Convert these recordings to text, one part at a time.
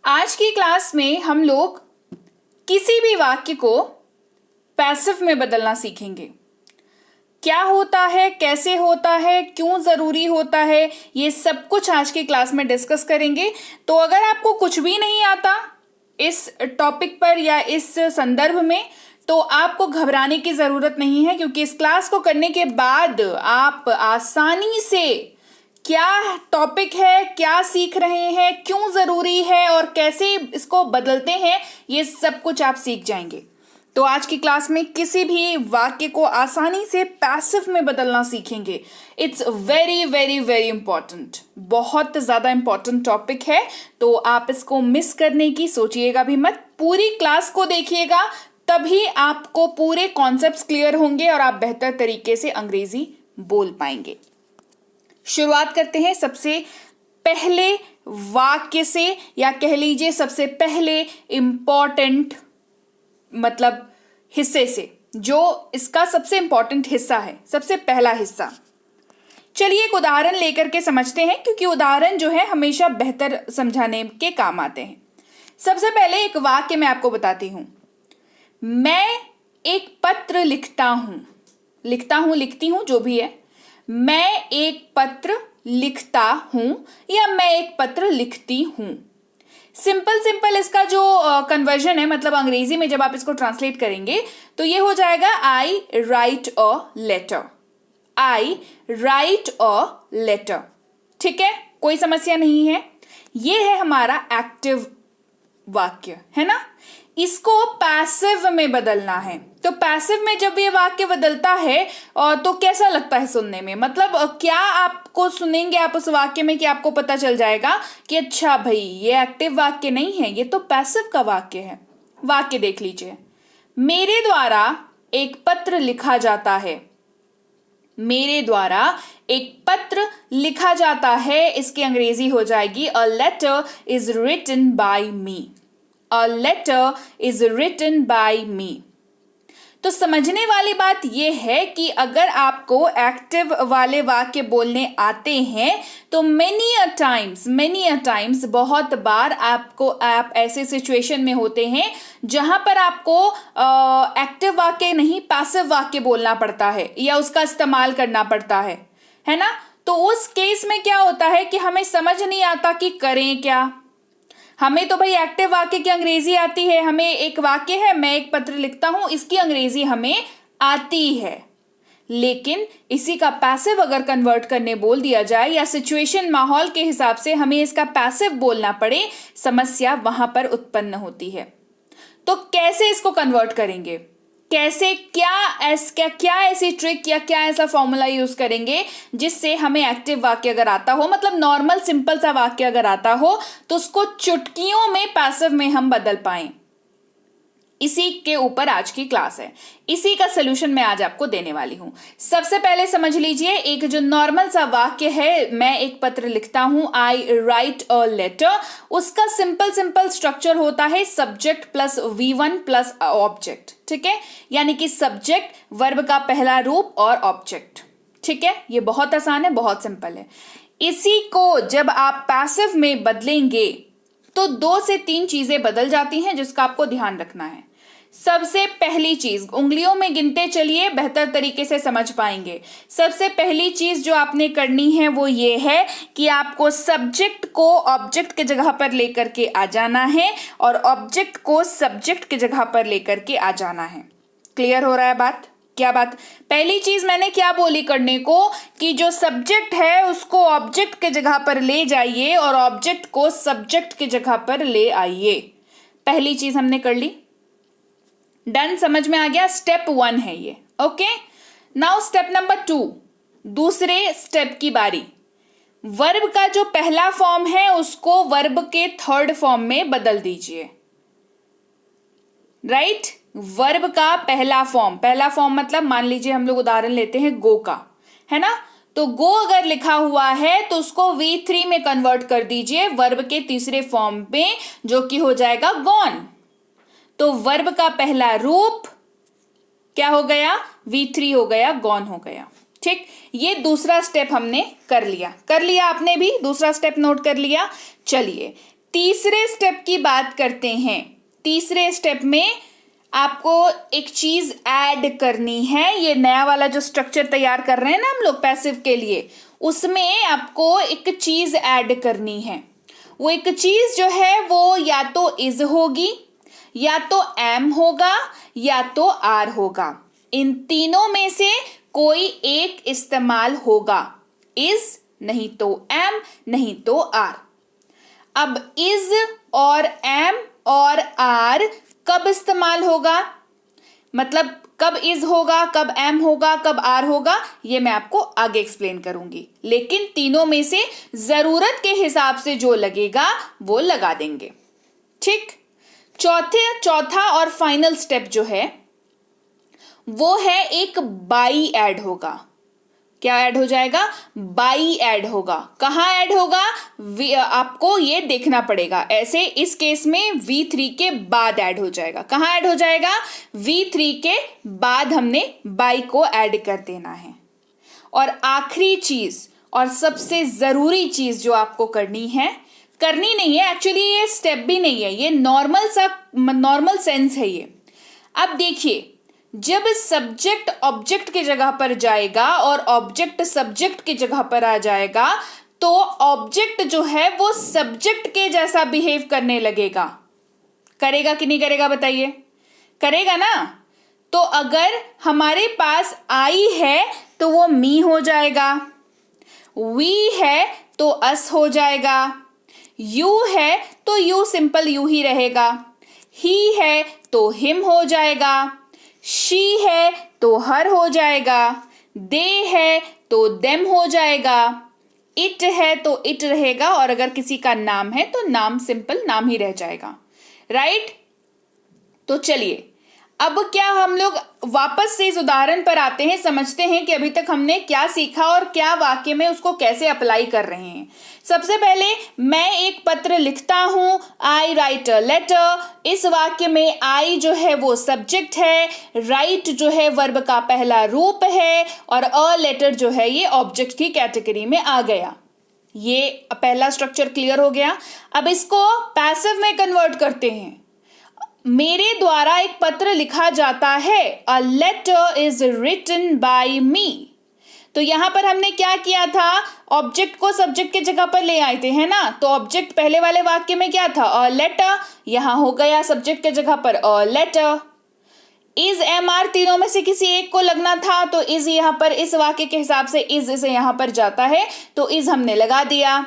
आज की क्लास में हम लोग किसी भी वाक्य को पैसिव में बदलना सीखेंगे। क्या होता है, कैसे होता है, क्यों ज़रूरी होता है, ये सब कुछ आज की क्लास में डिस्कस करेंगे। तो अगर आपको कुछ भी नहीं आता इस टॉपिक पर या इस संदर्भ में, तो आपको घबराने की ज़रूरत नहीं है, क्योंकि इस क्लास को करने के बाद आप आसानी से क्या टॉपिक है, क्या सीख रहे हैं, क्यों ज़रूरी है और कैसे इसको बदलते हैं, ये सब कुछ आप सीख जाएंगे। तो आज की क्लास में किसी भी वाक्य को आसानी से पैसिव में बदलना सीखेंगे। It's very very very important, बहुत ज़्यादा इंपॉर्टेंट टॉपिक है। तो आप इसको मिस करने की सोचिएगा भी मत, पूरी क्लास को देखिएगा, तभी आपको पूरे कॉन्सेप्ट्स क्लियर होंगे और आप बेहतर तरीके से अंग्रेजी बोल पाएंगे। शुरुआत करते हैं सबसे पहले वाक्य से, या कह लीजिए सबसे पहले इंपॉर्टेंट मतलब हिस्से से, जो इसका सबसे इंपॉर्टेंट हिस्सा है, सबसे पहला हिस्सा। चलिए एक उदाहरण लेकर के समझते हैं, क्योंकि उदाहरण जो है हमेशा बेहतर समझाने के काम आते हैं। सबसे पहले एक वाक्य मैं आपको बताती हूं। मैं एक पत्र लिखता हूं, लिखती हूं, जो भी है। मैं एक पत्र लिखता हूं या मैं एक पत्र लिखती हूं। सिंपल इसका जो कन्वर्जन है, मतलब अंग्रेजी में जब आप इसको ट्रांसलेट करेंगे तो ये हो जाएगा I write a letter. I write a letter. ठीक है, कोई समस्या नहीं है। ये है हमारा एक्टिव वाक्य, है ना। इसको पैसिव में बदलना है। तो पैसिव में जब ये वाक्य बदलता है तो कैसा लगता है सुनने में, मतलब क्या आपको सुनेंगे आप उस वाक्य में कि आपको पता चल जाएगा कि अच्छा भाई ये एक्टिव वाक्य नहीं है, ये तो पैसिव का वाक्य है। वाक्य देख लीजिए। मेरे द्वारा एक पत्र लिखा जाता है। मेरे द्वारा एक पत्र लिखा जाता है, इसकी अंग्रेजी हो जाएगी a letter is written by me. A letter is written by me। तो समझने वाली बात यह है कि अगर आपको एक्टिव वाले वाक्य बोलने आते हैं तो many a times बहुत बार आप ऐसे सिचुएशन में होते हैं जहां पर आपको एक्टिव वाक्य नहीं पैसिव वाक्य बोलना पड़ता है या उसका इस्तेमाल करना पड़ता है ना। तो उस केस में क्या होता है कि हमें समझ नहीं आता कि करें क्या। हमें तो भाई एक्टिव वाक्य की अंग्रेजी आती है, हमें एक वाक्य है मैं एक पत्र लिखता हूं, इसकी अंग्रेजी हमें आती है, लेकिन इसी का पैसिव अगर कन्वर्ट करने बोल दिया जाए या सिचुएशन माहौल के हिसाब से हमें इसका पैसिव बोलना पड़े, समस्या वहां पर उत्पन्न होती है। तो कैसे इसको कन्वर्ट करेंगे, कैसे, क्या ऐसी ट्रिक या क्या ऐसा फॉर्मूला यूज करेंगे जिससे हमें एक्टिव वाक्य अगर आता हो, मतलब नॉर्मल सिंपल सा वाक्य अगर आता हो, तो उसको चुटकियों में पैसिव में हम बदल पाएं। इसी के ऊपर आज की क्लास है, इसी का सोल्यूशन मैं आज आपको देने वाली हूं। सबसे पहले समझ लीजिए, एक जो नॉर्मल सा वाक्य है मैं एक पत्र लिखता हूं, आई राइट अ लेटर, उसका सिंपल स्ट्रक्चर होता है subject plus V1 plus object. ठीक है, यानी कि सब्जेक्ट, वर्ब का पहला रूप और ऑब्जेक्ट। ठीक है, ये बहुत आसान है, बहुत सिंपल है। इसी को जब आप पैसिव में बदलेंगे तो 2 से 3 चीजें बदल जाती हैं, जिसका आपको ध्यान रखना है। सबसे पहली चीज, उंगलियों में गिनते चलिए, बेहतर तरीके से समझ पाएंगे। सबसे पहली चीज जो आपने करनी है वो ये है कि आपको सब्जेक्ट को ऑब्जेक्ट की जगह पर लेकर के आ जाना है और ऑब्जेक्ट को सब्जेक्ट की जगह पर लेकर के आ जाना है। क्लियर हो रहा है बात? क्या बात? पहली चीज मैंने क्या बोली करने को, कि जो सब्जेक्ट है उसको ऑब्जेक्ट की जगह पर ले जाइए और ऑब्जेक्ट को सब्जेक्ट की जगह पर ले आइए। पहली चीज हमने कर ली, डन, समझ में आ गया। स्टेप 1 है ये। ओके, नाउ स्टेप नंबर 2, दूसरे स्टेप की बारी। वर्ब का जो पहला फॉर्म है उसको वर्ब के थर्ड फॉर्म में बदल दीजिए। राइट, वर्ब का पहला फॉर्म मतलब मान लीजिए हम लोग उदाहरण लेते हैं गो का, है ना। तो गो अगर लिखा हुआ है तो उसको V3 में कन्वर्ट कर दीजिए, वर्ब के तीसरे फॉर्म में, जो कि हो जाएगा गॉन। तो वर्ब का पहला रूप क्या हो गया, V3 हो गया, गॉन हो गया। ठीक, ये दूसरा स्टेप हमने कर लिया आपने भी दूसरा स्टेप नोट कर लिया। चलिए तीसरे स्टेप की बात करते हैं। तीसरे स्टेप में आपको एक चीज ऐड करनी है। ये नया वाला जो स्ट्रक्चर तैयार कर रहे हैं ना हम लोग पैसिव के लिए, उसमें आपको एक चीज ऐड करनी है। वो एक चीज जो है वो या तो इज होगी, या तो एम होगा, या तो आर होगा। इन तीनों में से कोई एक इस्तेमाल होगा। इज नहीं तो एम, नहीं तो आर। अब इज और एम और आर कब इस्तेमाल होगा, मतलब कब इज होगा, कब एम होगा, कब आर होगा, ये मैं आपको आगे एक्सप्लेन करूंगी। लेकिन तीनों में से जरूरत के हिसाब से जो लगेगा वो लगा देंगे। ठीक। चौथा और फाइनल स्टेप जो है वो है एक बाई ऐड होगा। क्या ऐड हो जाएगा? बाई ऐड होगा। कहाँ ऐड होगा? आपको ये देखना पड़ेगा। ऐसे इस केस में V3 के बाद ऐड हो जाएगा। कहाँ ऐड हो जाएगा? V3 के बाद हमने बाई को ऐड कर देना है। और आखिरी चीज और सबसे जरूरी चीज जो आपको करनी नहीं है, एक्चुअली ये स्टेप भी नहीं है, ये नॉर्मल सेंस है ये। अब देखिए, जब सब्जेक्ट ऑब्जेक्ट की जगह पर जाएगा और ऑब्जेक्ट सब्जेक्ट की जगह पर आ जाएगा, तो ऑब्जेक्ट जो है वो सब्जेक्ट के जैसा बिहेव करने लगेगा। करेगा कि नहीं करेगा बताइए? करेगा ना। तो अगर हमारे पास आई है तो वो मी हो जाएगा, वी है तो अस हो जाएगा, यू है तो यू सिंपल यू ही रहेगा, ही है तो हिम हो जाएगा, शी है तो हर हो जाएगा, दे है तो देम हो जाएगा, इट है तो इट रहेगा, और अगर किसी का नाम है तो नाम सिंपल नाम ही रह जाएगा। राइट। तो चलिए अब क्या हम लोग वापस से इस उदाहरण पर आते हैं, समझते हैं कि अभी तक हमने क्या सीखा और क्या वाक्य में उसको कैसे अप्लाई कर रहे हैं। सबसे पहले मैं एक पत्र लिखता हूं, आई राइट अ लेटर। इस वाक्य में आई जो है वो सब्जेक्ट है, राइट जो है वर्ब का पहला रूप है, और अ लेटर जो है ये ऑब्जेक्ट की कैटेगरी में आ गया। ये पहला स्ट्रक्चर क्लियर हो गया। अब इसको पैसिव में कन्वर्ट करते हैं। मेरे द्वारा एक पत्र लिखा जाता है, a letter is written by me. तो यहां पर हमने क्या किया था? ऑब्जेक्ट को सब्जेक्ट की जगह पर ले आए थे, है ना। तो ऑब्जेक्ट पहले वाले वाक्य में क्या था? A letter. यहां हो गया सब्जेक्ट की जगह पर a letter. Is am are तीनों में से किसी एक को लगना था, तो इज यहां पर इस वाक्य के हिसाब से इज से यहां पर जाता है, तो इज हमने लगा दिया।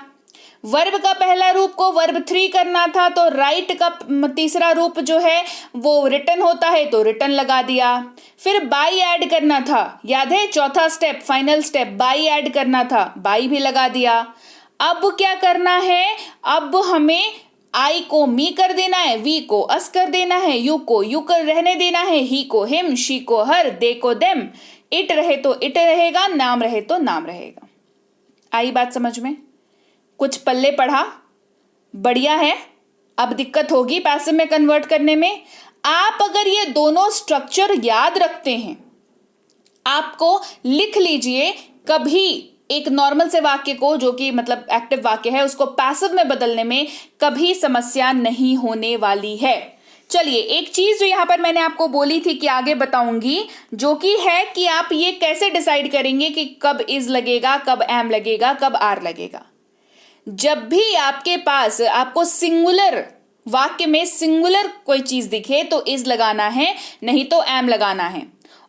वर्ब का पहला रूप को वर्ब 3 करना था, तो राइट का तीसरा रूप जो है वो रिटन होता है, तो रिटन लगा दिया। फिर बाई ऐड करना था, याद है? चौथा step, final step, by add करना था, बाई भी लगा दिया। अब क्या करना है? अब हमें आई को मी कर देना है, वी को अस कर देना है, यू को यू कर रहने देना है, ही को हिम, शी को हर, दे को देम, इट रहे तो इट रहेगा, नाम रहे तो नाम रहेगा। आई बात समझ में? कुछ पल्ले पढ़ा? बढ़िया है। अब दिक्कत होगी पैसिव में कन्वर्ट करने में। आप अगर ये दोनों स्ट्रक्चर याद रखते हैं, आपको लिख लीजिए, कभी एक नॉर्मल से वाक्य को, जो कि मतलब एक्टिव वाक्य है, उसको पैसिव में बदलने में कभी समस्या नहीं होने वाली है। चलिए, एक चीज जो यहां पर मैंने आपको बोली थी कि आगे बताऊंगी, जो कि है कि आप ये कैसे डिसाइड करेंगे कि कब इज लगेगा, कब एम लगेगा, कब आर लगेगा। जब भी आपके पास आपको सिंगुलर वाक्य में सिंगुलर कोई चीज दिखे तो इज लगाना है, नहीं तो एम लगाना है,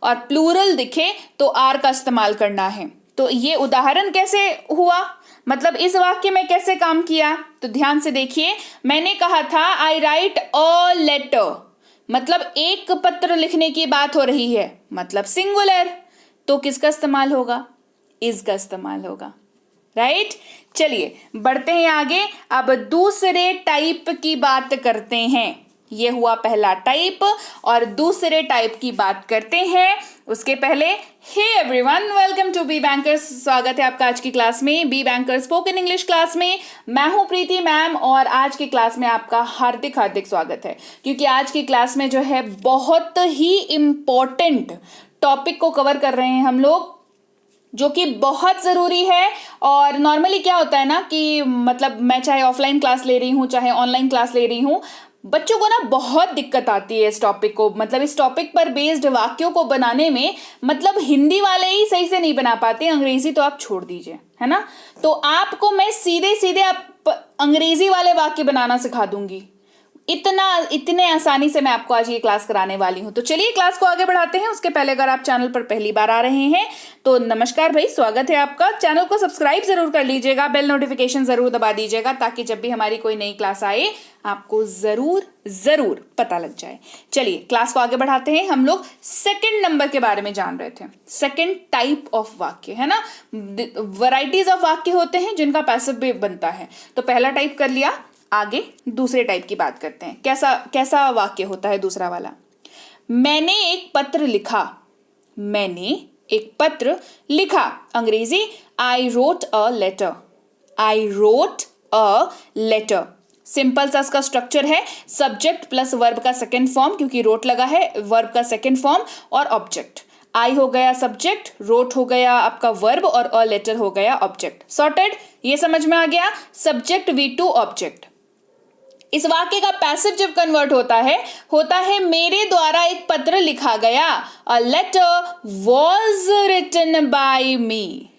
और प्लूरल दिखे तो आर का इस्तेमाल करना है। तो ये उदाहरण कैसे हुआ, मतलब इस वाक्य में कैसे काम किया, तो ध्यान से देखिए। मैंने कहा था आई राइट अ लेटर, मतलब एक पत्र लिखने की बात हो रही है, मतलब सिंगुलर, तो किसका इस्तेमाल होगा? इज का इस्तेमाल होगा। राइट। चलिए बढ़ते हैं आगे। अब दूसरे टाइप की बात करते हैं। ये हुआ पहला टाइप, और दूसरे टाइप की बात करते हैं। उसके पहले hey everyone, welcome to B Bankers. स्वागत है आपका आज की क्लास में, B Bankers spoken English class में। मैं हूं प्रीति मैम, और आज की क्लास में आपका हार्दिक हार्दिक स्वागत है, क्योंकि आज की क्लास में जो है बहुत ही इम्पोर्टेंट टॉपिक को कवर कर रहे हैं हम लोग। जो कि बहुत ज़रूरी है। और नॉर्मली क्या होता है ना कि मतलब मैं चाहे ऑफलाइन क्लास ले रही हूँ चाहे ऑनलाइन क्लास ले रही हूँ, बच्चों को ना बहुत दिक्कत आती है इस टॉपिक को, मतलब इस टॉपिक पर बेस्ड वाक्यों को बनाने में। मतलब हिंदी वाले ही सही से नहीं बना पाते, अंग्रेजी तो आप छोड़ दीजिए, है ना। तो आपको मैं सीधे सीधे आप अंग्रेजी वाले वाक्य बनाना सिखा दूंगी, इतने आसानी से मैं आपको आज ये क्लास कराने वाली हूं। तो चलिए क्लास को आगे बढ़ाते हैं। उसके पहले अगर आप चैनल पर पहली बार आ रहे हैं तो नमस्कार भाई, स्वागत है आपका। चैनल को सब्सक्राइब जरूर कर लीजिएगा, बेल नोटिफिकेशन जरूर दबा दीजिएगा, ताकि जब भी हमारी कोई नई क्लास आए आपको जरूर पता लग जाए। चलिए क्लास को आगे बढ़ाते हैं। हम लोग सेकंड नंबर के बारे में जान रहे थे, सेकंड टाइप ऑफ वाक्य, है ना। वैरायटीज ऑफ वाक्य होते हैं जिनका पैसिव भी बनता है। तो पहला टाइप कर लिया, आगे दूसरे टाइप की बात करते हैं। कैसा वाक्य होता है दूसरा वाला। मैंने एक पत्र लिखा, मैंने एक पत्र लिखा। अंग्रेजी I wrote a letter, I wrote a letter. Simple सा इसका स्ट्रक्चर है, सब्जेक्ट प्लस वर्ब का सेकेंड फॉर्म, क्योंकि रोट लगा है, वर्ब का सेकेंड फॉर्म और ऑब्जेक्ट। आई हो गया सब्जेक्ट, रोट हो गया आपका वर्ब और अ लेटर हो गया ऑब्जेक्ट। सॉर्टेड, ये समझ में आ गया। Subject V2 object. इस वाक्य का पैसिव जब कन्वर्ट होता है मेरे द्वारा एक पत्र लिखा गया। A letter was written by me.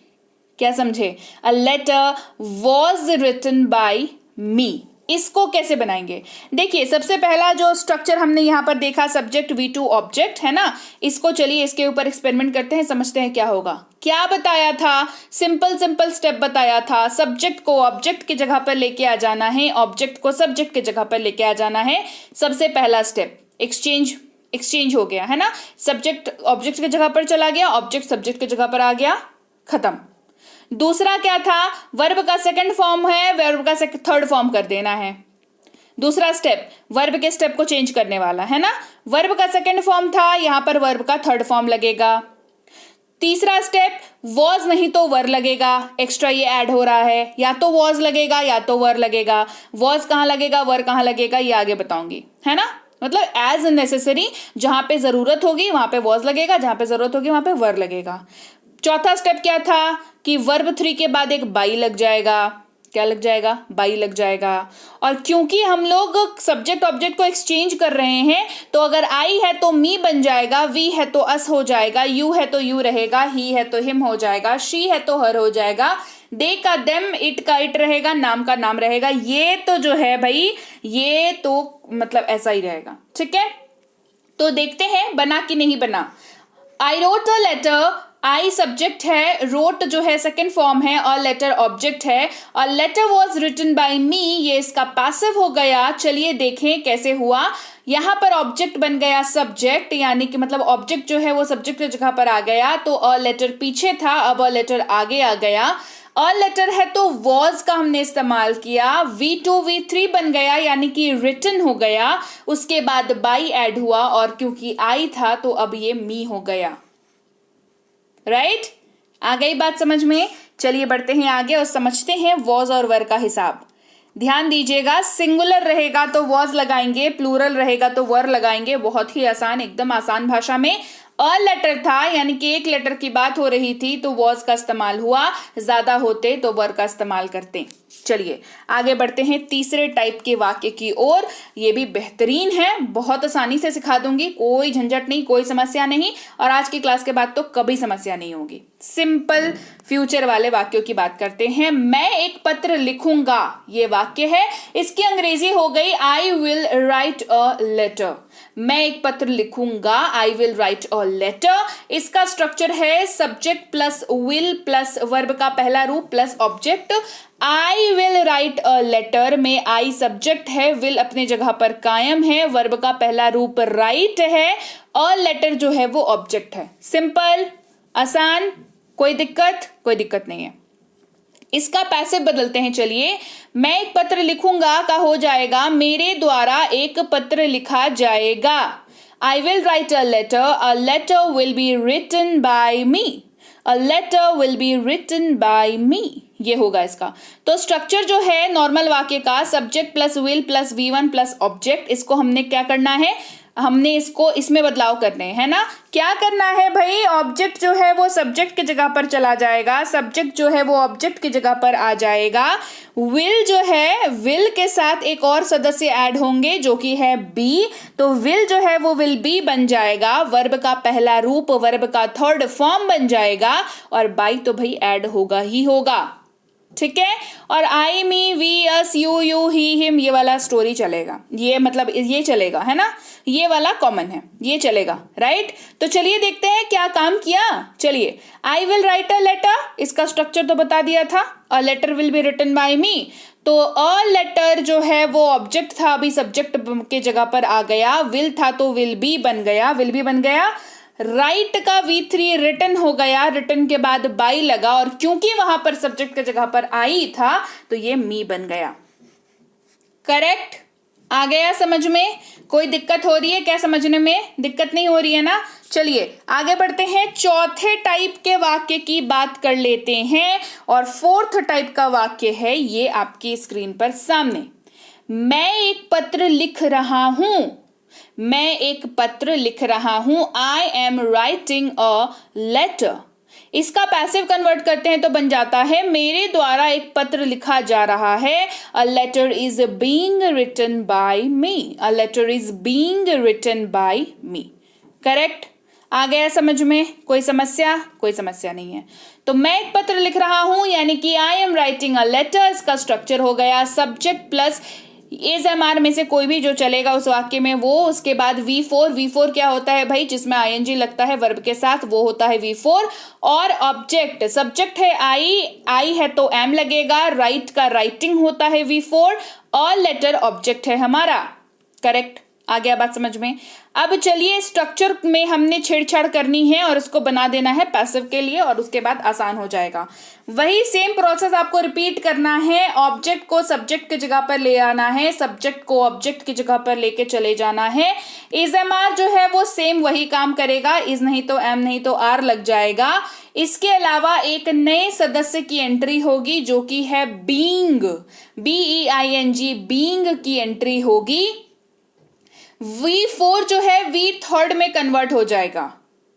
क्या समझे? A letter was written by me. इसको कैसे बनाएंगे? देखिए सबसे पहला जो स्ट्रक्चर हमने यहां पर देखा, सब्जेक्ट V2 ऑब्जेक्ट, है ना। इसको चलिए इसके ऊपर एक्सपेरिमेंट करते हैं, समझते हैं क्या होगा। क्या बताया था? सिंपल स्टेप बताया था। सब्जेक्ट को ऑब्जेक्ट की जगह पर लेके आ जाना है, ऑब्जेक्ट को सब्जेक्ट की जगह पर लेके आ जाना है। सबसे पहला स्टेप एक्सचेंज हो गया, है ना। सब्जेक्ट ऑब्जेक्ट की जगह पर चला गया, ऑब्जेक्ट सब्जेक्ट की जगह पर आ गया, खत्म। दूसरा क्या था? वर्ब का सेकंड फॉर्म है, वर्ब का थर्ड फॉर्म कर देना है। दूसरा स्टेप वर्ब के स्टेप को चेंज करने वाला, है ना। वर्ब का सेकंड फॉर्म था, यहां पर वर्ब का थर्ड फॉर्म लगेगा। तीसरा स्टेप वॉज नहीं तो वर लगेगा, एक्स्ट्रा ये ऐड हो रहा है, या तो वॉज लगेगा या तो वर लगेगा। वॉज कहां लगेगा, वर कहां लगेगा, ये आगे बताऊंगी, है ना। मतलब एज नेसेसरी, जहां पे जरूरत होगी वहां पे वॉज लगेगा, जहां पे जरूरत होगी वहां पे वर लगेगा। चौथा स्टेप क्या था कि वर्ब 3 के बाद एक बाई लग जाएगा। क्या लग जाएगा? बाई लग जाएगा। और क्योंकि हम लोग सब्जेक्ट ऑब्जेक्ट को एक्सचेंज कर रहे हैं, तो अगर आई है तो मी बन जाएगा, वी है तो अस हो जाएगा, यू है तो यू रहेगा, ही है तो हिम हो जाएगा, शी है तो हर हो जाएगा, दे का देम, इट का इट रहेगा, नाम का नाम रहेगा। ये तो जो है भाई, ये तो मतलब ऐसा ही रहेगा, ठीक है। तो देखते हैं बना कि नहीं बना। I wrote a letter, I subject है, रोट जो है सेकंड फॉर्म है, और लेटर ऑब्जेक्ट है। और letter was written by me, ये इसका पैसिव हो गया। चलिए देखें कैसे हुआ। यहां पर ऑब्जेक्ट बन गया सब्जेक्ट, यानी कि मतलब ऑब्जेक्ट जो है वो सब्जेक्ट की जगह पर आ गया। तो अ लेटर पीछे था, अब अ लेटर आगे आ गया। अ लेटर है तो वॉज का हमने इस्तेमाल किया, V2 V3 बन गया, यानी कि रिटन हो गया। उसके बाद बाई ऐड हुआ, और क्योंकि आई था तो अब ये मी हो गया। राइट? आ गई बात समझ में? चलिए बढ़ते हैं आगे और समझते हैं वॉज और वर का हिसाब। ध्यान दीजिएगा, सिंगुलर रहेगा तो वॉज लगाएंगे, प्लूरल रहेगा तो वर लगाएंगे। बहुत ही आसान, एकदम आसान भाषा में। अ लेटर था, यानी कि एक लेटर की बात हो रही थी, तो वॉज का इस्तेमाल हुआ। ज्यादा होते तो वर का इस्तेमाल करते। चलिए आगे बढ़ते हैं तीसरे टाइप के वाक्य की ओर। ये भी बेहतरीन है, बहुत आसानी से सिखा दूंगी, कोई झंझट नहीं, कोई समस्या नहीं, और आज की क्लास के बाद तो कभी समस्या नहीं होगी। सिंपल फ्यूचर वाले वाक्यों की बात करते हैं। मैं एक पत्र लिखूंगा, ये वाक्य है। इसकी अंग्रेजी हो गई I will write a letter. मैं एक पत्र लिखूंगा, I will write a letter. इसका स्ट्रक्चर है subject plus will plus verb का पहला रूप plus object. I will write a letter में आई सब्जेक्ट है, विल अपने जगह पर कायम है, वर्ब का पहला रूप राइट है, अ लेटर जो है वो ऑब्जेक्ट है। सिंपल, आसान, कोई दिक्कत नहीं है। इसका पैसिव बदलते हैं। चलिए, मैं एक पत्र लिखूंगा का हो जाएगा मेरे द्वारा एक पत्र लिखा जाएगा। I will write a letter will be written by me, a letter will be written by me, ये होगा इसका। तो स्ट्रक्चर जो है नॉर्मल वाक्य का, subject plus will plus V1 plus object, इसको हमने क्या करना है? हमने इसको इसमें बदलाव करने हैं, है ना। क्या करना है भाई, ऑब्जेक्ट जो है वो सब्जेक्ट की जगह पर चला जाएगा, सब्जेक्ट जो है वो ऑब्जेक्ट की जगह पर आ जाएगा। विल जो है, विल के साथ एक और सदस्य ऐड होंगे जो कि है बी, तो विल जो है वो विल बी बन जाएगा, वर्ब का पहला रूप, वर्ब का थर्ड फॉर्म बन जाएगा, और बाई तो भाई ऐड होगा ही होगा, ठीक है। और I me we us you you he him ये वाला स्टोरी चलेगा, ये मतलब ये चलेगा, है ना, ये वाला कॉमन है, ये चलेगा, राइट। तो चलिए देखते हैं क्या काम किया। चलिए, I will write a letter, इसका स्ट्रक्चर तो बता दिया था, a letter will be written by me. तो अ लेटर जो है वो ऑब्जेक्ट था, अभी सब्जेक्ट के जगह पर आ गया, विल था तो विल बी बन गया, विल बी बन गया। राइट का V3 रिटन हो गया, रिटन के बाद बाई लगा, और क्योंकि वहां पर सब्जेक्ट की जगह पर आई था तो ये मी बन गया। करेक्ट, आ गया समझ में? कोई दिक्कत हो रही है क्या समझने में? दिक्कत नहीं हो रही है ना। चलिए आगे बढ़ते हैं, चौथे टाइप के वाक्य की बात कर लेते हैं, और फोर्थ टाइप का वाक्य है ये आपकी स्क्रीन पर सामने। मैं एक पत्र लिख रहा हूं, मैं एक पत्र लिख रहा हूं, I am writing a letter. इसका पैसिव कन्वर्ट करते हैं तो बन जाता है मेरे द्वारा एक पत्र लिखा जा रहा है, a letter is being written by me, a letter is being written by me. Correct, आ गया समझ में? कोई समस्या? कोई समस्या नहीं है। तो मैं एक पत्र लिख रहा हूं यानी कि I am writing a letter, इसका स्ट्रक्चर हो गया subject plus is am are में से कोई भी जो चलेगा उस वाक्य में वो, उसके बाद V4 क्या होता है भाई, जिसमें ING लगता है वर्ब के साथ, वो होता है V4। और ऑब्जेक्ट, सब्जेक्ट है आई है तो एम लगेगा, राइट का राइटिंग होता है V4, और लेटर ऑब्जेक्ट है हमारा। करेक्ट, आ गया बात समझ में? अब चलिए स्ट्रक्चर में हमने छेड़छाड़ करनी है और इसको बना देना है पैसिव के लिए, और उसके बाद आसान हो जाएगा। वही सेम प्रोसेस आपको रिपीट करना है, ऑब्जेक्ट को सब्जेक्ट की जगह पर ले आना है, सब्जेक्ट को ऑब्जेक्ट की जगह पर लेके चले जाना है। इज एम आर जो है वो सेम वही काम करेगा, इज नहीं तो एम नहीं तो आर लग जाएगा। इसके अलावा एक नए सदस्य की एंट्री होगी जो कि है बीइंग, BEING, बीइंग की एंट्री होगी। V4 जो है V3 में कन्वर्ट हो जाएगा,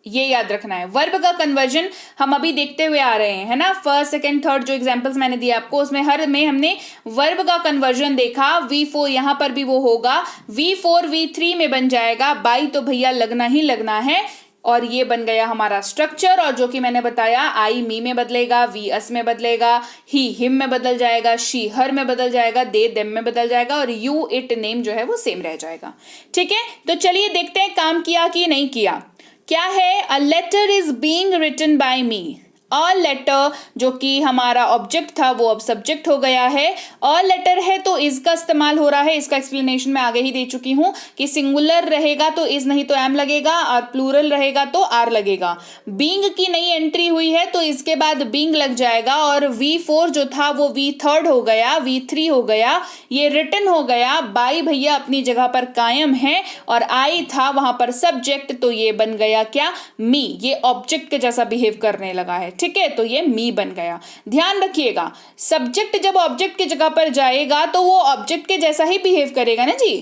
ये याद रखना है। वर्ब का कन्वर्जन हम अभी देखते हुए आ रहे हैं, है ना। फर्स्ट सेकंड थर्ड जो एग्जांपल्स मैंने दिए आपको, उसमें हर में हमने वर्ब का कन्वर्जन देखा। V4 यहां पर भी वो होगा, V4 V3 में बन जाएगा, बाई तो भैया लगना ही लगना है। और ये बन गया हमारा स्ट्रक्चर, और जो कि मैंने बताया, आई मी में बदलेगा, वी अस में बदलेगा, ही हिम में बदल जाएगा, शी हर में बदल जाएगा, दे देम में बदल जाएगा, और यू इट नेम जो है वो सेम रह जाएगा। ठीक है, तो चलिए देखते हैं काम किया कि नहीं किया। क्या है, a letter is being written by me. A letter जो कि हमारा ऑब्जेक्ट था वो अब सब्जेक्ट हो गया है। अ लेटर है तो इज का इस्तेमाल हो रहा है, इसका एक्सप्लेनेशन मैं आगे ही दे चुकी हूं कि सिंगुलर रहेगा तो इज नहीं तो एम लगेगा, और प्लूरल रहेगा तो आर लगेगा। बीइंग की नई एंट्री हुई है तो इसके बाद बीइंग लग जाएगा, और V4 जो था वो V3 हो गया, V3 हो गया, ये रिटन हो गया। बाई भैया अपनी जगह पर कायम है, और आई था वहां पर सब्जेक्ट, तो ये बन गया क्या, मी। ये ऑब्जेक्ट के जैसा बिहेव करने लगा है, ठीक है, तो ये मी बन गया। ध्यान रखिएगा, सब्जेक्ट जब ऑब्जेक्ट की जगह पर जाएगा तो वो ऑब्जेक्ट के जैसा ही बिहेव करेगा ना जी,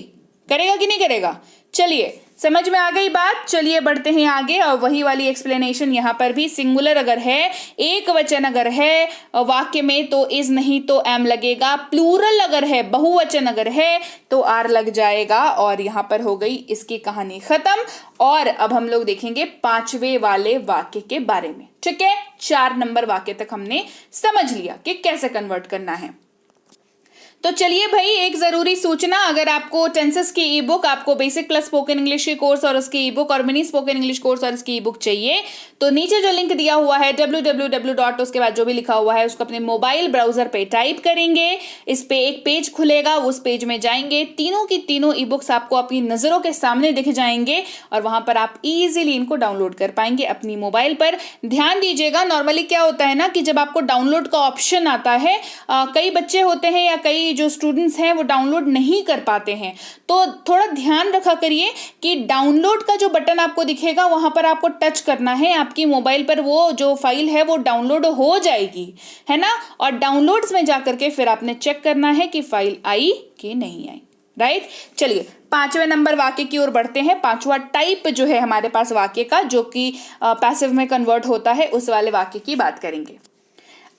करेगा कि नहीं करेगा। चलिए समझ में आ गई बात। चलिए बढ़ते हैं आगे, और वही वाली एक्सप्लेनेशन यहां पर भी, सिंगुलर अगर है, एक वचन अगर है वाक्य में तो इज नहीं तो एम लगेगा, प्लूरल अगर है, बहुवचन अगर है तो आर लग जाएगा, और यहां पर हो गई इसकी कहानी खत्म। और अब हम लोग देखेंगे पांचवे वाले वाक्य के बारे में। ठीक है, 4 नंबर वाक्य तक हमने समझ लिया कि कैसे कन्वर्ट करना है। तो चलिए भाई, एक जरूरी सूचना, अगर आपको टेंसेस की ई बुक, आपको बेसिक प्लस स्पोकन इंग्लिश की कोर्स और उसकी ई बुक, और मिनी स्पोकन इंग्लिश कोर्स और इसकी ई बुक चाहिए, तो नीचे जो लिंक दिया हुआ है www. उसके बाद जो भी लिखा हुआ है उसको अपने मोबाइल ब्राउजर पे टाइप करेंगे, इस पे एक पेज खुलेगा, उस पेज में जाएंगे, तीनों की तीनों ई बुक्स आपको अपनी नजरों के सामने दिख जाएंगे, और वहां पर आप इजीली इनको डाउनलोड कर पाएंगे अपनी मोबाइल पर। ध्यान दीजिएगा, नॉर्मली क्या होता है ना कि जब आपको डाउनलोड का ऑप्शन आता है, कई बच्चे होते हैं या कई जो स्टूडेंट्स हैं वो डाउनलोड नहीं कर पाते हैं, तो थोड़ा ध्यान रखा करिए कि डाउनलोड का जो बटन आपको दिखेगा वहां पर आपको टच करना है, आपकी मोबाइल पर वो जो फाइल है वो डाउनलोड हो जाएगी, है ना। और डाउनलोड्स में जाकर के फिर आपने चेक करना है कि फाइल आई कि नहीं आई, राइट। चलिए 5वें नंबर वाक्य की ओर बढ़ते हैं। 5वां टाइप जो है हमारे पास वाक्य का, जो कि पैसिव में कन्वर्ट होता है, उस वाले वाक्य की बात करेंगे।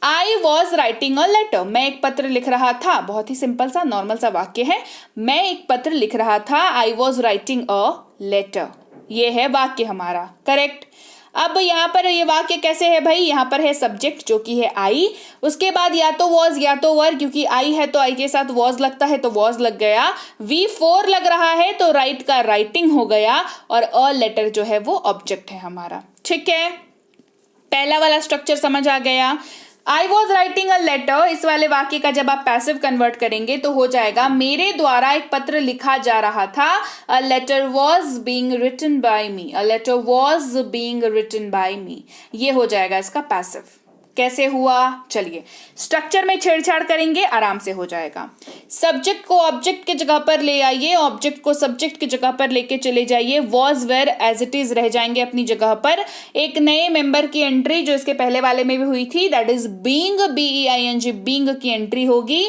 I was writing a letter, मैं एक पत्र लिख रहा था। बहुत ही सिंपल सा नॉर्मल सा वाक्य है, मैं एक पत्र लिख रहा था। I was writing a letter, ये है वाक्य हमारा, करेक्ट। अब यहाँ पर ये वाक्य कैसे है भाई, यहाँ पर है सब्जेक्ट जो कि है आई, उसके बाद या तो वॉज या तो वर, क्योंकि आई है तो आई के साथ वॉज लगता है तो वॉज लग गया। V4 लग रहा है तो राइट का राइटिंग हो गया, और अ लेटर जो है वो ऑब्जेक्ट है हमारा। ठीक है, पहला वाला स्ट्रक्चर समझ आ गया। I was writing a letter, इस वाले वाक्य का जब आप पैसिव कन्वर्ट करेंगे तो हो जाएगा मेरे द्वारा एक पत्र लिखा जा रहा था। A letter was being written by me, a letter was being written by me, ये हो जाएगा इसका पैसिव। कैसे हुआ, चलिए स्ट्रक्चर में छेड़छाड़ करेंगे, आराम से हो जाएगा। सब्जेक्ट को ऑब्जेक्ट की जगह पर ले आइए, ऑब्जेक्ट को सब्जेक्ट की जगह पर लेके चले जाइए, was were as it is रह जाएंगे अपनी जगह पर। एक नए मेंबर की एंट्री जो इसके पहले वाले में भी हुई थी, that is being, BEING, being की एंट्री होगी।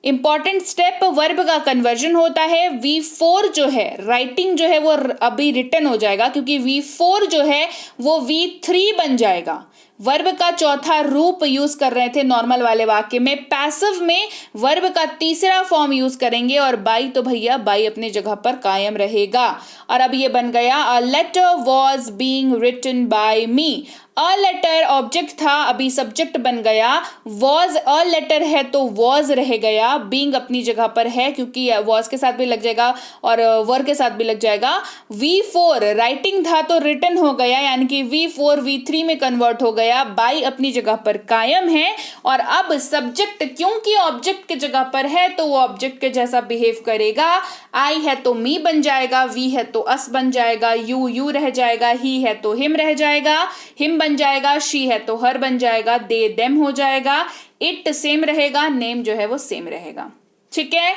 इंपॉर्टेंट स्टेप, वर्ब का कन्वर्जन होता है। V4 जो है राइटिंग जो है वो अभी रिटन हो जाएगा, क्योंकि V4 जो है वो V3 बन जाएगा। वर्ब का चौथा रूप यूज कर रहे थे नॉर्मल वाले वाक्य में, पैसिव में वर्ब का तीसरा फॉर्म यूज करेंगे, और बाई तो भैया बाई अपनी जगह पर कायम रहेगा। और अब ये बन गया a letter was being written by me. A letter object था, अभी सब्जेक्ट बन गया। वॉज अ लेटर है तो वॉज रह गया, बीइंग अपनी जगह पर है क्योंकि वॉज के साथ भी लग जाएगा और वर के साथ भी लग जाएगा। V4 राइटिंग था तो रिटन हो गया, यानी कि V4 V3 में कन्वर्ट हो गया। बाई अपनी जगह पर कायम है, और अब सब्जेक्ट क्योंकि ऑब्जेक्ट की जगह पर है तो वो ऑब्जेक्ट के जैसा बिहेव करेगा। आई है तो मी बन जाएगा, वी है तो अस बन जाएगा, यू रह जाएगा, ही है तो हिम रह जाएगा, हिम बन जाएगा, शी है तो हर बन जाएगा, दे देम हो जाएगा, इट सेम रहेगा, नेम जो है वो सेम रहेगा। ठीक है,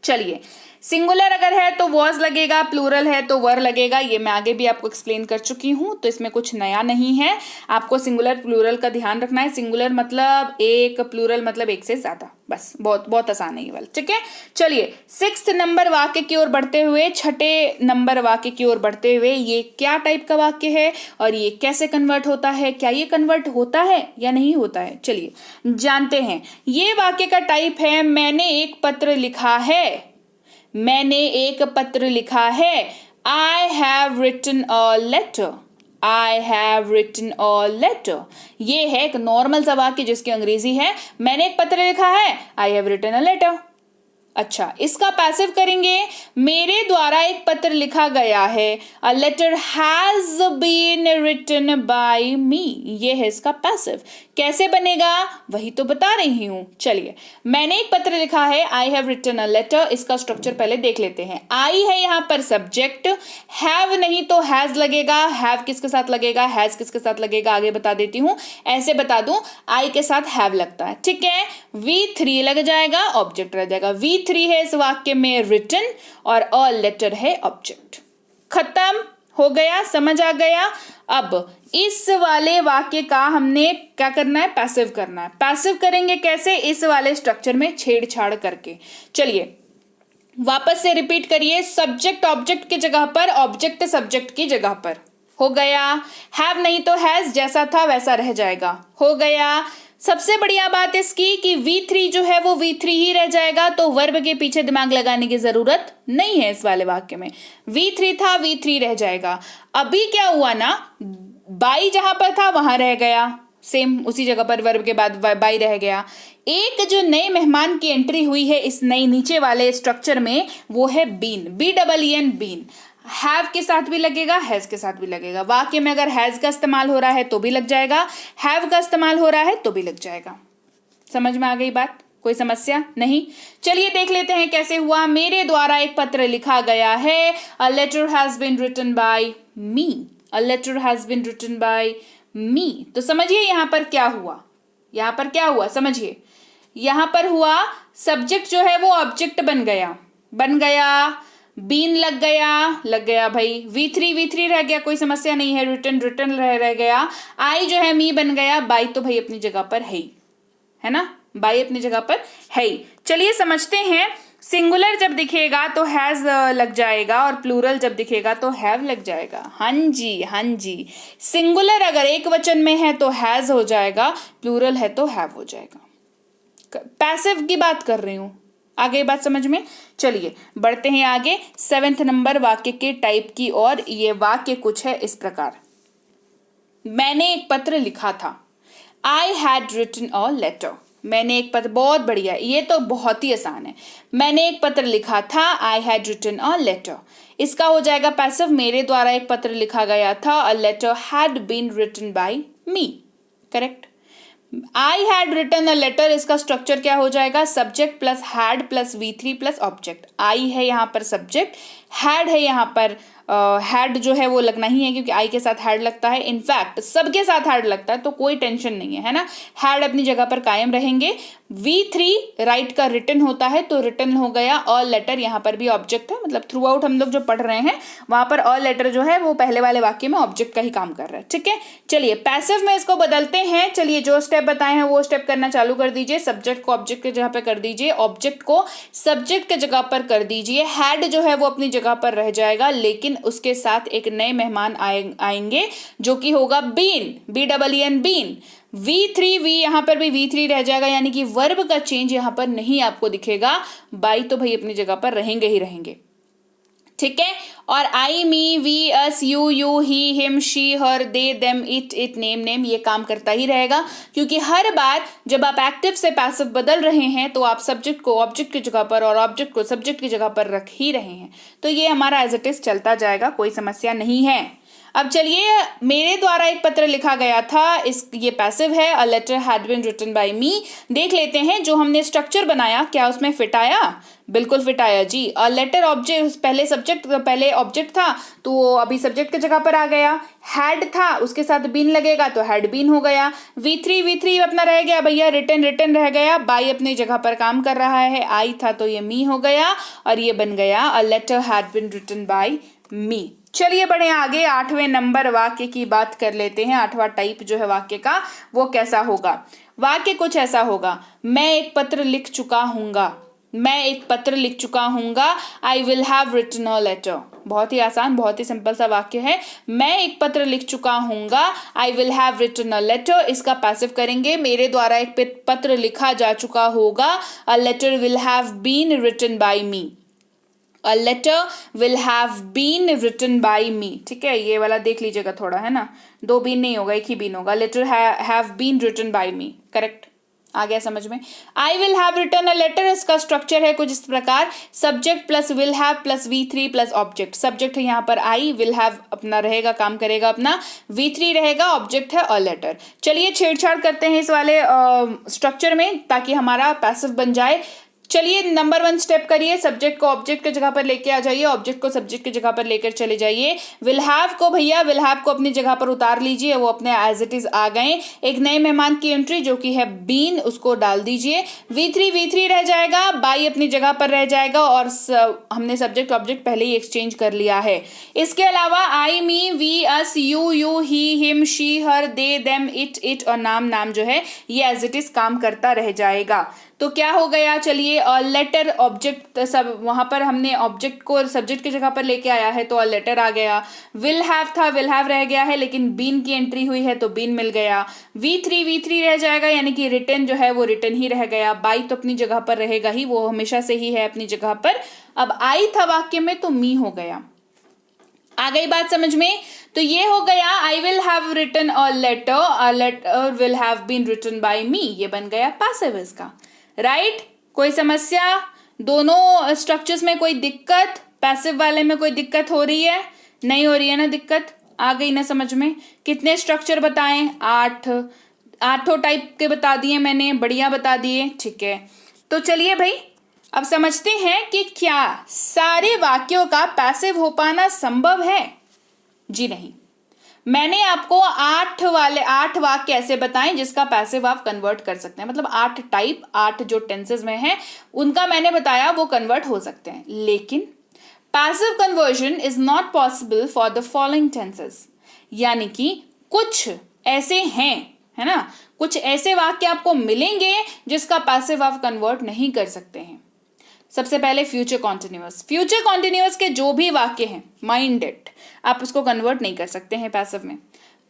चलिए सिंगुलर अगर है तो वॉज लगेगा, प्लूरल है तो वर लगेगा। ये मैं आगे भी आपको एक्सप्लेन कर चुकी हूं, तो इसमें कुछ नया नहीं है। आपको सिंगुलर प्लूरल का ध्यान रखना है। सिंगुलर मतलब एक, प्लूरल मतलब एक से ज्यादा, बस बहुत बहुत आसान है ये वाला। ठीक है, चलिए 6th नंबर वाक्य की ओर बढ़ते हुए, 6ठे नंबर वाक्य की ओर बढ़ते हुए, ये क्या टाइप का वाक्य है और ये कैसे कन्वर्ट होता है, क्या ये कन्वर्ट होता है या नहीं होता है, चलिए जानते हैं। ये वाक्य का टाइप है मैंने एक पत्र लिखा है, मैंने एक पत्र लिखा है। I have written a letter, I have written a letter, ये है एक नॉर्मल सा वाक्य जिसकी अंग्रेजी है मैंने एक पत्र लिखा है, I have written a letter। अच्छा, इसका पैसिव करेंगे, मेरे द्वारा एक पत्र लिखा गया है। A letter has been written by me, ये है इसका पैसिव। कैसे बनेगा वही तो बता रही हूं। चलिए, मैंने एक पत्र लिखा है, I have written a letter. इसका स्ट्रक्चर पहले देख लेते हैं। आई है यहाँ पर सब्जेक्ट, हैव नहीं तो हैज लगेगा। हैव किसके साथ लगेगा, हैज किसके साथ लगेगा, आगे बता देती हूँ। ऐसे बता दूं, आई के साथ हैव लगता है, ठीक है। V3 लग जाएगा, ऑब्जेक्ट रह जाएगा। V3 है इस वाक्य में रिटन, और अ लेटर है ऑब्जेक्ट। खत्म हो गया, समझ आ गया। अब इस वाले वाक्य का हमने क्या करना है, पैसिव करना है। पैसिव करेंगे कैसे, इस वाले स्ट्रक्चर में छेड़छाड़ करके। चलिए वापस से रिपीट करिए, सब्जेक्ट ऑब्जेक्ट की जगह पर, ऑब्जेक्ट सब्जेक्ट की जगह पर। हो गया, हैव नहीं तो हैज, जैसा था वैसा रह जाएगा। हो गया। सबसे बढ़िया बात इसकी कि V3 जो है वो V3 ही रह जाएगा, तो वर्ब के पीछे दिमाग लगाने की जरूरत नहीं है इस वाले वाक्य में। V3 था, V3 रह जाएगा। अभी क्या हुआ ना, बाई जहां पर था वहां रह गया, सेम उसी जगह पर वर्ब के बाद बाई रह गया। एक जो नए मेहमान की एंट्री हुई है इस नई नीचे वाले स्ट्रक्चर में, वो है बीन, BEEN, बीन। हैव के साथ भी लगेगा, हैज के साथ भी लगेगा। वाक्य में अगर हैज का इस्तेमाल हो रहा है तो भी लग जाएगा, हैव का इस्तेमाल हो रहा है तो भी लग जाएगा। समझ में आ गई बात, कोई समस्या नहीं। चलिए देख लेते हैं कैसे हुआ। मेरे द्वारा एक पत्र लिखा गया है, a letter has been written by me, a letter has been written by me. तो समझिए यहां पर क्या हुआ, यहां पर क्या हुआ समझिए। यहां पर हुआ सब्जेक्ट जो है वो ऑब्जेक्ट बन गया, बीन लग गया भाई। V3 रह गया, कोई समस्या नहीं है। रिटन रह गया। आई जो है मी बन गया। बाई तो भाई अपनी जगह पर है ही, है ना, बाई अपनी जगह पर है ही। चलिए समझते हैं सिंगुलर जब दिखेगा तो हैज लग जाएगा और प्लूरल जब दिखेगा तो हैव लग जाएगा। हाँ जी, हाँ जी। सिंगुलर अगर एक वचन में है तो हैज हो जाएगा, प्लूरल है तो हैव हो जाएगा। पैसिव की बात कर रही हूं, आगे बात समझ में। चलिए बढ़ते हैं आगे 7th नंबर वाक्य के टाइप की और। ये वाक्य कुछ है इस प्रकार, मैंने एक पत्र लिखा था। I had written a letter. मैंने एक पत्र, बहुत बढ़िया, ये तो बहुत ही आसान है। मैंने एक पत्र लिखा था, I had written a letter. इसका हो जाएगा पैसिव, मेरे द्वारा एक पत्र लिखा गया था। A letter had been written by me, correct. I had written a letter, इसका स्ट्रक्चर क्या हो जाएगा, subject plus had plus V3 plus object. I है यहाँ पर सब्जेक्ट, हैड है यहाँ पर, हैड जो है वो लगना ही है क्योंकि आई के साथ हैड लगता है। इनफैक्ट सबके साथ हैड लगता है तो कोई टेंशन नहीं है ना, हैड अपनी जगह पर कायम रहेंगे। V3 राइट का रिटन होता है तो रिटन हो गया। अ लेटर यहाँ पर भी ऑब्जेक्ट है, मतलब थ्रू आउट हम लोग जो पढ़ रहे हैं वहां पर अ लेटर जो है वो पहले वाले वाक्य में ऑब्जेक्ट का ही काम कर रहा है, ठीक है। चलिए पैसिव में इसको बदलते हैं। चलिए जो स्टेप बताए हैं वो स्टेप करना चालू कर दीजिए। सब्जेक्ट को ऑब्जेक्ट की जगह पर कर दीजिए, ऑब्जेक्ट को सब्जेक्ट की जगह पर कर दीजिए। हैड जो है वो अपनी जगह पर रह जाएगा, लेकिन उसके साथ एक नए मेहमान आएंगे जो कि होगा been, BEEN, been. V3 V यहाँ पर भी V3 रह जाएगा, यानी कि वर्ब का चेंज यहाँ पर नहीं आपको दिखेगा। बाई तो भाई अपनी जगह पर रहेंगे ही रहेंगे, ठीक है। और I, me, we, us, you, he, him, she, her, they, them, it, name ये काम करता ही रहेगा, क्योंकि हर बार जब आप एक्टिव से पैसिव बदल रहे हैं तो आप सब्जेक्ट को ऑब्जेक्ट की जगह पर और ऑब्जेक्ट को सब्जेक्ट की जगह पर रख ही रहे हैं। तो ये हमारा एज इट इज चलता जाएगा, कोई समस्या नहीं है। अब चलिए, मेरे द्वारा एक पत्र लिखा गया था, ये पैसिव है। A letter had been written by me. देख लेते हैं जो हमने स्ट्रक्चर बनाया क्या उसमें फिट आया। बिल्कुल फिट आया जी। अ लेटर ऑब्जेक्ट, पहले सब्जेक्ट, पहले ऑब्जेक्ट था तो वो अभी सब्जेक्ट की जगह पर आ गया। हैड था, उसके साथ बीन लगेगा तो हैड बीन हो गया। V3 अपना रह गया भैया, रिटन रह गया। बाई अपनी जगह पर काम कर रहा है, आई था तो ये मी हो गया और ये बन गया a letter had been written by me. चलिए बढ़े आगे, 8वें नंबर वाक्य की बात कर लेते हैं। 8वां टाइप जो है वाक्य का वो कैसा होगा। वाक्य कुछ ऐसा होगा, मैं एक पत्र लिख चुका हूंगा। मैं एक पत्र लिख चुका हूंगा। I will have written a letter. बहुत ही आसान, बहुत ही सिंपल सा वाक्य है। मैं एक पत्र लिख चुका हूंगा, I will have written a letter. इसका पैसिव करेंगे, मेरे द्वारा एक पत्र लिखा जा चुका होगा। A letter will have been written by me. A letter will have been written by me, ठीक है। ये वाला देख लीजिएगा थोड़ा, है ना, 2 बीन नहीं होगा, एक ही बीन होगा। letter have been written by me, correct. आ गया समझ में। I will have written a letter, इसका स्ट्रक्चर है कुछ इस प्रकार, subject plus will have plus V3 plus object. Subject है यहाँ पर आई, विल हैव अपना रहेगा, काम करेगा अपना, V3 रहेगा, ऑब्जेक्ट है अ लेटर। चलिए छेड़छाड़ करते हैं इस वाले स्ट्रक्चर में ताकि हमारा पैसिव बन जाए। चलिए नंबर 1 स्टेप करिए, सब्जेक्ट को ऑब्जेक्ट की जगह पर लेके आ जाइए, ऑब्जेक्ट को सब्जेक्ट की जगह पर लेकर चले जाइए। विल हैव को भैया, विल हैव को अपनी जगह पर उतार लीजिए, वो अपने एज इट इज आ गए। एक नए मेहमान की एंट्री जो कि है बीन, उसको डाल दीजिए। V3 रह जाएगा, बाई अपनी जगह पर रह जाएगा और हमने सब्जेक्ट ऑब्जेक्ट पहले ही एक्सचेंज कर लिया है। इसके अलावा I, me, we, us, you, he, him, she, her, they, them, it और नाम जो है ये एज इट इज काम करता रह जाएगा। तो क्या हो गया, चलिए लेटर ऑब्जेक्ट, सब वहां पर हमने ऑब्जेक्ट को सब्जेक्ट की जगह पर लेके आया है तो लेटर आ गया। विल हैव था, विल हैव रह गया है लेकिन बीन की एंट्री हुई है तो बीन मिल गया। V3 रह जाएगा, यानी कि रिटन जो है वो रिटन ही रह गया। बाई तो अपनी जगह पर रहेगा ही, वो हमेशा से ही है अपनी जगह पर। अब आई था वाक्य में तो मी हो गया। आ गई बात समझ में। तो ये हो गया I will have written a letter will have been written by me, ये बन गया पैसिव इसका, राइट। कोई समस्या, दोनों स्ट्रक्चर्स में कोई दिक्कत, पैसिव वाले में कोई दिक्कत हो रही है, नहीं हो रही है ना दिक्कत, आ गई ना समझ में। कितने स्ट्रक्चर बताएं, 8 टाइप के बता दिए मैंने, बढ़िया बता दिए, ठीक है। तो चलिए भाई अब समझते हैं कि क्या सारे वाक्यों का पैसिव हो पाना संभव है। जी नहीं, मैंने आपको 8 वाक्य ऐसे बताएं जिसका पैसिव आप कन्वर्ट कर सकते हैं, मतलब 8 टाइप, 8 जो टेंसेस में हैं उनका मैंने बताया वो कन्वर्ट हो सकते हैं। लेकिन passive conversion is not possible for the following tenses, यानी कि कुछ ऐसे हैं, है ना, कुछ ऐसे वाक्य आपको मिलेंगे जिसका पैसिव आप कन्वर्ट नहीं कर सकते हैं। सबसे पहले फ्यूचर कॉन्टिन्यूअस। फ्यूचर कॉन्टिन्यूअस के जो भी वाक्य हैं माइंडेड, आप उसको कन्वर्ट नहीं कर सकते हैं पैसिव में।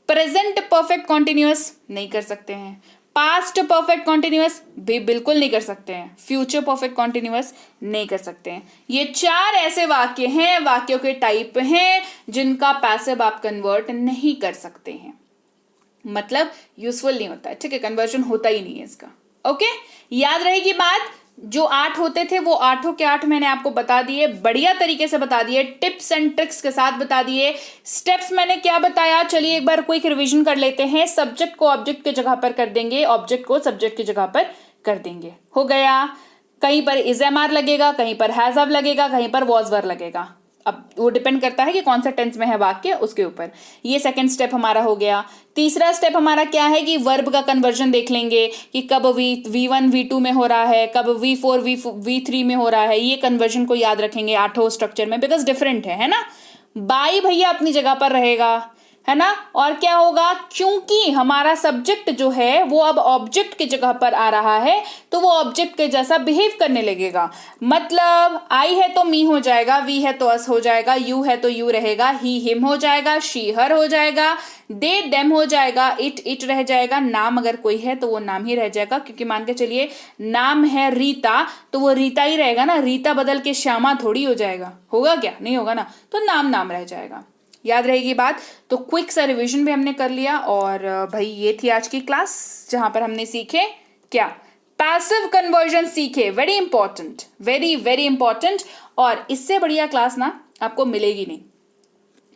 प्रेजेंट परफेक्ट कॉन्टिन्यूअस नहीं कर सकते हैं। पास्ट परफेक्ट कॉन्टिन्यूअस भी बिल्कुल नहीं कर सकते हैं। फ्यूचर परफेक्ट कॉन्टिन्यूअस नहीं कर सकते हैं। ये 4 ऐसे वाक्य हैं, वाक्यों के टाइप हैं जिनका पैसिव आप कन्वर्ट नहीं कर सकते हैं, मतलब यूजफुल नहीं होता है, ठीक है, कन्वर्जन होता ही नहीं है इसका। ओके, याद रहेगी बात। जो 8 होते थे वो 8 के 8 मैंने आपको बता दिए, बढ़िया तरीके से बता दिए, टिप्स एंड ट्रिक्स के साथ बता दिए। स्टेप्स मैंने क्या बताया, चलिए एक बार क्विक रिवीजन कर लेते हैं। सब्जेक्ट को ऑब्जेक्ट की जगह पर कर देंगे, ऑब्जेक्ट को सब्जेक्ट की जगह पर कर देंगे, हो गया। कहीं पर इज एम आर लगेगा, कहीं पर हैज हैव लगेगा, कहीं पर वॉज वर लगेगा। अब वो डिपेंड करता है कि कौन सा टेंस में है वाक्य, उसके ऊपर। ये सेकंड स्टेप हमारा हो गया। तीसरा स्टेप हमारा क्या है कि वर्ब का कन्वर्जन देख लेंगे कि कब V1 V2 में हो रहा है, कब V4 V3 में हो रहा है। ये कन्वर्जन को याद रखेंगे 8 स्ट्रक्चर में, बिकॉज डिफरेंट है ना। बाई भैया अपनी जगह पर रहेगा, है ना। और क्या होगा, क्योंकि हमारा सब्जेक्ट जो है वो अब ऑब्जेक्ट की जगह पर आ रहा है तो वो ऑब्जेक्ट के जैसा बिहेव करने लगेगा। मतलब आई है तो मी हो जाएगा, वी है तो अस हो जाएगा, यू है तो यू रहेगा, ही हिम हो जाएगा, शी हर हो जाएगा, दे देम हो जाएगा, इट रह जाएगा। नाम अगर कोई है तो वो नाम ही रह जाएगा, क्योंकि मान के चलिए नाम है रीता तो वो रीता ही रहेगा ना। रीता बदल के श्यामा थोड़ी हो जाएगा, होगा क्या, नहीं होगा ना, तो नाम नाम रह जाएगा। याद रहेगी बात। तो क्विक सा रिवीजन भी हमने कर लिया। और भाई ये थी आज की क्लास जहां पर हमने सीखे क्या, पैसिव कन्वर्जन सीखे। Very important, very very important. और इससे बढ़िया क्लास ना आपको मिलेगी नहीं,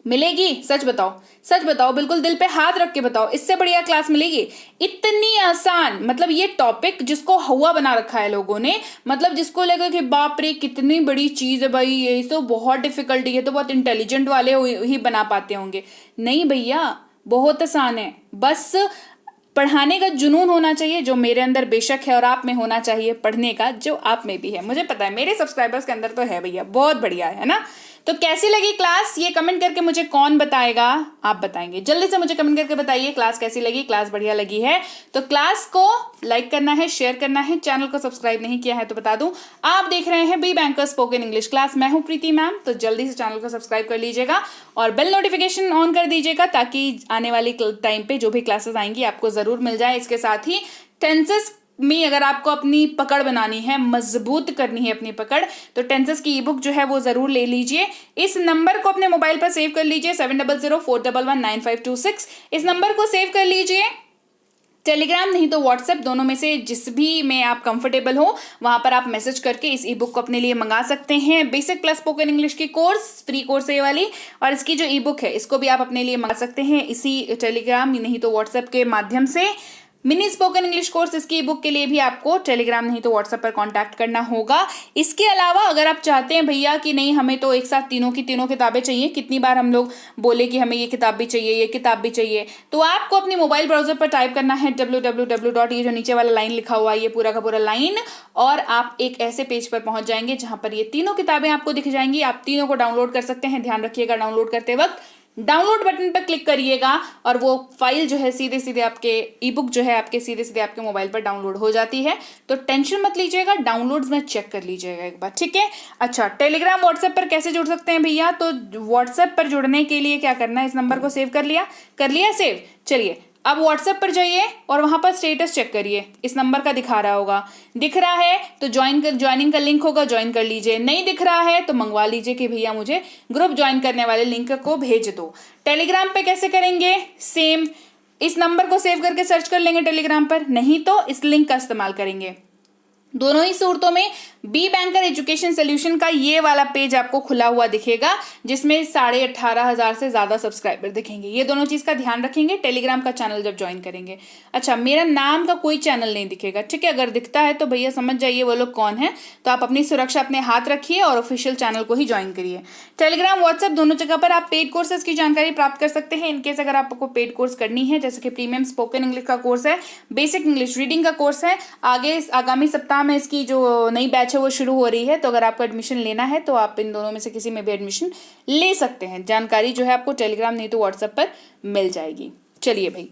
मिलेगी, सच बताओ, सच बताओ, बिल्कुल दिल पे हाथ रख के बताओ, इससे बढ़िया क्लास मिलेगी? इतनी आसान, मतलब ये टॉपिक जिसको हवा बना रखा है लोगों ने, मतलब जिसको लगा कि बाप रे कितनी बड़ी चीज है भाई, ये तो बहुत डिफिकल्टी है, तो बहुत इंटेलिजेंट वाले ही बना पाते होंगे। नहीं भैया, बहुत आसान है। बस पढ़ाने का जुनून होना चाहिए, जो मेरे अंदर बेशक है, और आप में होना चाहिए पढ़ने का, जो आप में भी है। मुझे पता है मेरे सब्सक्राइबर्स के अंदर तो है भैया, बहुत बढ़िया है ना। तो कैसी लगी क्लास, ये कमेंट करके मुझे कौन बताएगा, आप बताएंगे। जल्दी से मुझे कमेंट करके बताइए क्लास कैसी लगी। क्लास बढ़िया लगी है तो क्लास को लाइक करना है, शेयर करना है। चैनल को सब्सक्राइब नहीं किया है तो बता दूं, आप देख रहे हैं B Banker spoken English class. मैं हूं प्रीति मैम। तो जल्दी से चैनल को सब्सक्राइब कर लीजिएगा और बेल नोटिफिकेशन ऑन कर दीजिएगा, ताकि आने वाली टाइम पे जो भी क्लासेस आएंगी आपको जरूर मिल जाए। इसके साथ ही टेंसेस में अगर आपको अपनी पकड़ बनानी है, मजबूत करनी है अपनी पकड़, तो टेंसेस की ई बुक जो है वो जरूर ले लीजिए। इस नंबर को अपने मोबाइल पर सेव कर लीजिए, 7004119526। इस नंबर को सेव कर लीजिए। टेलीग्राम नहीं तो व्हाट्सएप, दोनों में से जिस भी में आप कंफर्टेबल हो वहां पर आप मैसेज करके इस ई बुक को अपने लिए मंगा सकते हैं। बेसिक प्लस स्पोकन इंग्लिश की कोर्स, फ्री कोर्स है ये वाली, और इसकी जो ई बुक है इसको भी आप अपने लिए मंगा सकते हैं इसी टेलीग्राम नहीं तो व्हाट्सएप के माध्यम से। मिनी स्पोकन इंग्लिश कोर्स, इसकी बुक के लिए भी आपको टेलीग्राम नहीं तो व्हाट्सएप पर कांटेक्ट करना होगा। इसके अलावा अगर आप चाहते हैं भैया कि नहीं हमें तो एक साथ तीनों की तीनों किताबें चाहिए, कितनी बार हम लोग बोले कि हमें ये किताब भी चाहिए, ये किताब भी चाहिए, तो आपको अपनी मोबाइल ब्राउजर पर टाइप करना है www. ये जो नीचे वाला लाइन लिखा हुआ है, ये पूरा का पूरा लाइन, और आप एक ऐसे पेज पर पहुंच जाएंगे जहां पर ये तीनों किताबें आपको दिख जाएंगी। आप तीनों को डाउनलोड कर सकते हैं। ध्यान रखिएगा डाउनलोड करते वक्त डाउनलोड बटन पर क्लिक करिएगा और वो फाइल जो है सीधे सीधे आपके ई बुक जो है आपके सीधे सीधे आपके मोबाइल पर डाउनलोड हो जाती है। तो टेंशन मत लीजिएगा, डाउनलोड्स में चेक कर लीजिएगा एक बार, ठीक है। अच्छा, टेलीग्राम व्हाट्सएप पर कैसे जुड़ सकते हैं भैया? तो व्हाट्सएप पर जुड़ने के लिए क्या करना है, इस नंबर को सेव कर लिया सेव। चलिए अब व्हाट्सएप पर जाइए और वहां पर स्टेटस चेक करिए, इस नंबर का दिखा रहा होगा। दिख रहा है तो ज्वाइनिंग का लिंक होगा, ज्वाइन कर लीजिए। नहीं दिख रहा है तो मंगवा लीजिए कि भैया मुझे ग्रुप ज्वाइन करने वाले लिंक को भेज दो। टेलीग्राम पे कैसे करेंगे, सेम इस नंबर को सेव करके सर्च कर लेंगे टेलीग्राम पर, नहीं तो इस लिंक का इस्तेमाल करेंगे। दोनों ही सूरतों में बी बैंकर एजुकेशन सोल्यूशन का ये वाला पेज आपको खुला हुआ दिखेगा, जिसमें 18,500 से ज्यादा सब्सक्राइबर दिखेंगे। ये दोनों चीज का ध्यान रखेंगे टेलीग्राम का चैनल जब ज्वाइन करेंगे। अच्छा, मेरा नाम का कोई चैनल नहीं दिखेगा, ठीक है। अगर दिखता है तो भैया समझ जाइए वो लोग कौन है। तो आप अपनी सुरक्षा अपने हाथ रखिए और ऑफिशियल चैनल को ही ज्वाइन करिए। टेलीग्राम व्हाट्सएप दोनों जगह पर आप पेड कोर्सेज की जानकारी प्राप्त कर सकते हैं। इनकेस अगर आपको पेड कोर्स करनी है, जैसे कि प्रीमियम स्पोकन इंग्लिश का कोर्स है, बेसिक इंग्लिश रीडिंग का कोर्स है, आगामी सप्ताह में इसकी जो नई बैच है वो शुरू हो रही है। तो अगर आपको एडमिशन लेना है तो आप इन दोनों में से किसी में भी एडमिशन ले सकते हैं। जानकारी जो है आपको टेलीग्राम नहीं तो व्हाट्सएप पर मिल जाएगी। चलिए भाई,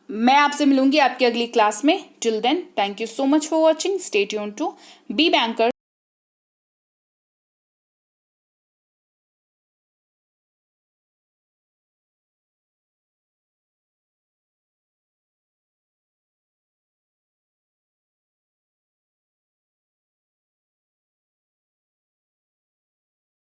मैं आपसे मिलूंगी आपकी अगली क्लास में। Till then, thank you so much for watching. Stay tuned to B banker.